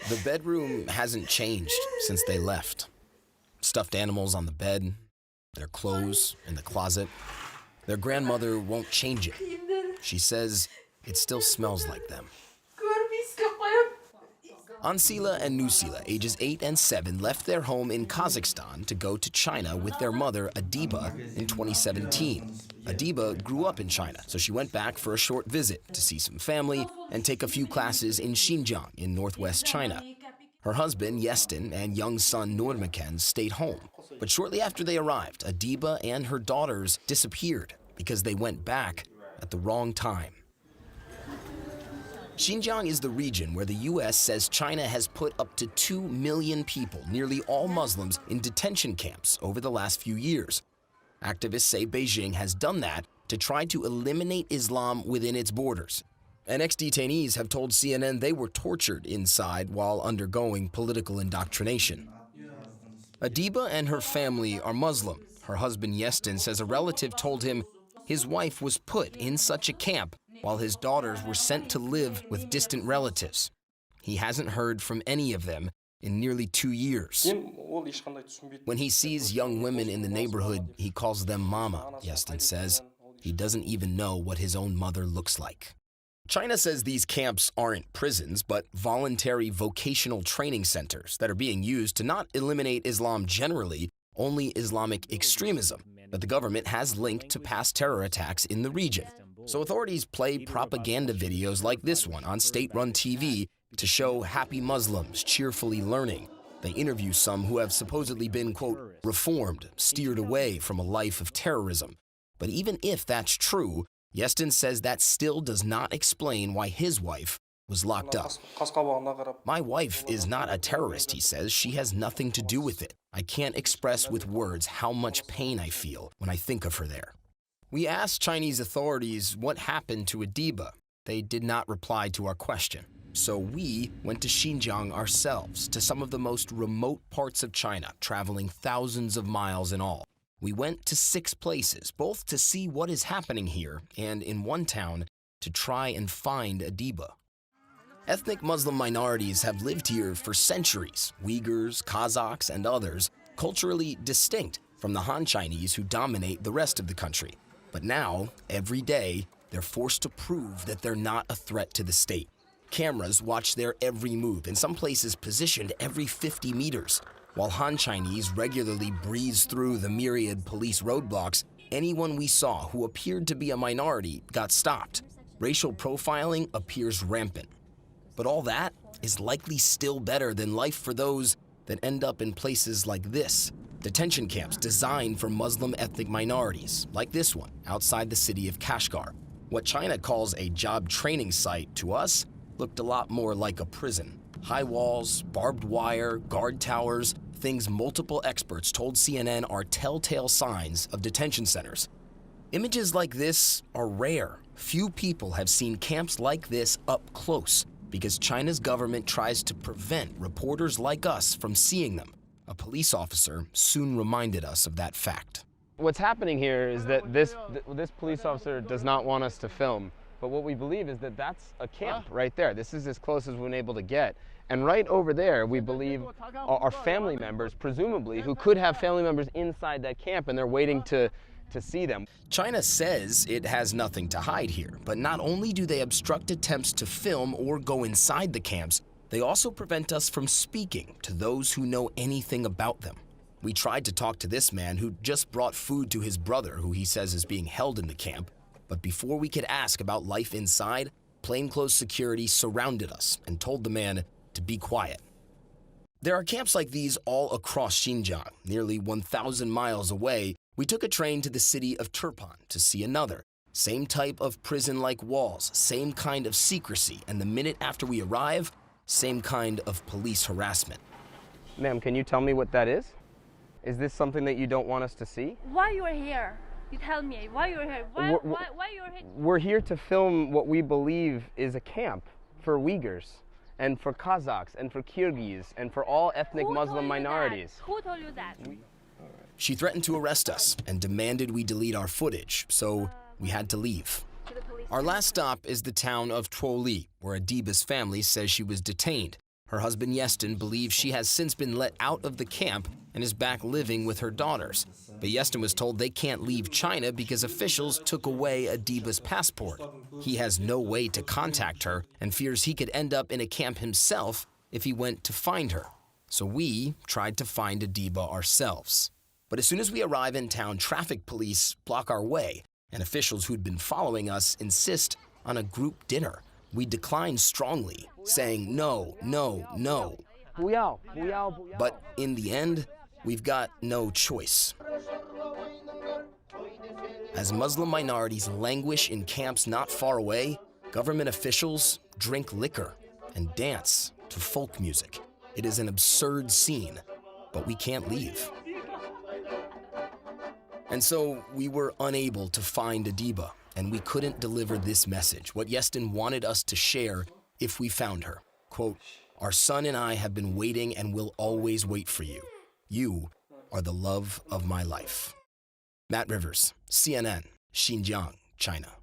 The bedroom hasn't changed since they left. Stuffed animals on the bed, their clothes in the closet. Their grandmother won't change it. She says it still smells like them. Ansila and Nusila, ages 8 and 7, left their home in Kazakhstan to go to China with their mother, Adiba, in 2017. Adiba grew up in China, so she went back for a short visit to see some family and take a few classes in Xinjiang in northwest China. Her husband, Yestin, and young son, Nurmaken, stayed home. But shortly after they arrived, Adiba and her daughters disappeared because they went back at the wrong time. Xinjiang is the region where the U.S. says China has put up to 2 million people, nearly all Muslims, in detention camps over the last few years. Activists say Beijing has done that to try to eliminate Islam within its borders. And ex-detainees have told CNN they were tortured inside while undergoing political indoctrination. Adiba and her family are Muslim. Her husband Yestin says a relative told him his wife was put in such a camp while his daughters were sent to live with distant relatives. He hasn't heard from any of them in nearly 2 years. When he sees young women in the neighborhood, he calls them mama, Yestin says. He doesn't even know what his own mother looks like. China says these camps aren't prisons, but voluntary vocational training centers that are being used to not eliminate Islam generally, only Islamic extremism that the government has linked to past terror attacks in the region. So authorities play propaganda videos like this one on state-run TV to show happy Muslims cheerfully learning. They interview some who have supposedly been, quote, reformed, steered away from a life of terrorism. But even if that's true, Yestin says that still does not explain why his wife was locked up. My wife is not a terrorist, he says. She has nothing to do with it. I can't express with words how much pain I feel when I think of her there. We asked Chinese authorities what happened to Adiba. They did not reply to our question. So we went to Xinjiang ourselves, to some of the most remote parts of China, traveling thousands of miles in all. We went to 6 places, both to see what is happening here, and in one town, to try and find Adiba. Ethnic Muslim minorities have lived here for centuries, Uyghurs, Kazakhs, and others, culturally distinct from the Han Chinese who dominate the rest of the country. But now, every day, they're forced to prove that they're not a threat to the state. Cameras watch their every move, in some places positioned every 50 meters. While Han Chinese regularly breeze through the myriad police roadblocks, anyone we saw who appeared to be a minority got stopped. Racial profiling appears rampant. But all that is likely still better than life for those that end up in places like this. Detention camps designed for Muslim ethnic minorities, like this one outside the city of Kashgar. What China calls a job training site to us looked a lot more like a prison. High walls, barbed wire, guard towers, things multiple experts told CNN are telltale signs of detention centers. Images like this are rare. Few people have seen camps like this up close because China's government tries to prevent reporters like us from seeing them. A police officer soon reminded us of that fact. What's happening here is that this police officer does not want us to film, but what we believe is that that's a camp right there. This is as close as we've been able to get. And right over there, we believe are family members, presumably, who could have family members inside that camp, and they're waiting to see them. China says it has nothing to hide here, but not only do they obstruct attempts to film or go inside the camps, they also prevent us from speaking to those who know anything about them. We tried to talk to this man who just brought food to his brother, who he says is being held in the camp, but before we could ask about life inside, plainclothes security surrounded us and told the man to be quiet. There are camps like these all across Xinjiang, nearly 1,000 miles away. We took a train to the city of Turpan to see another. Same type of prison-like walls, same kind of secrecy, and the minute after we arrive, same kind of police harassment. Ma'am, can you tell me what that is? Is this something that you don't want us to see? Why you are here? You tell me, why you're here? Why you're here? We're here to film what we believe is a camp for Uyghurs, and for Kazakhs, and for Kyrgyz, and for all ethnic Muslim minorities. Who told you that? She threatened to arrest us and demanded we delete our footage, so we had to leave. Our last stop is the town of Tuoli, where Adiba's family says she was detained. Her husband Yestin believes she has since been let out of the camp and is back living with her daughters. But Yestin was told they can't leave China because officials took away Adiba's passport. He has no way to contact her and fears he could end up in a camp himself if he went to find her. So we tried to find Adiba ourselves. But as soon as we arrive in town, traffic police block our way, and officials who'd been following us insist on a group dinner. We decline strongly, saying no, no, no. But in the end, we've got no choice. As Muslim minorities languish in camps not far away, government officials drink liquor and dance to folk music. It is an absurd scene, but we can't leave. And so we were unable to find Adiba, and we couldn't deliver this message, what Yestin wanted us to share if we found her. Quote, "Our son and I have been waiting and will always wait for you. You are the love of my life." Matt Rivers, CNN, Xinjiang, China.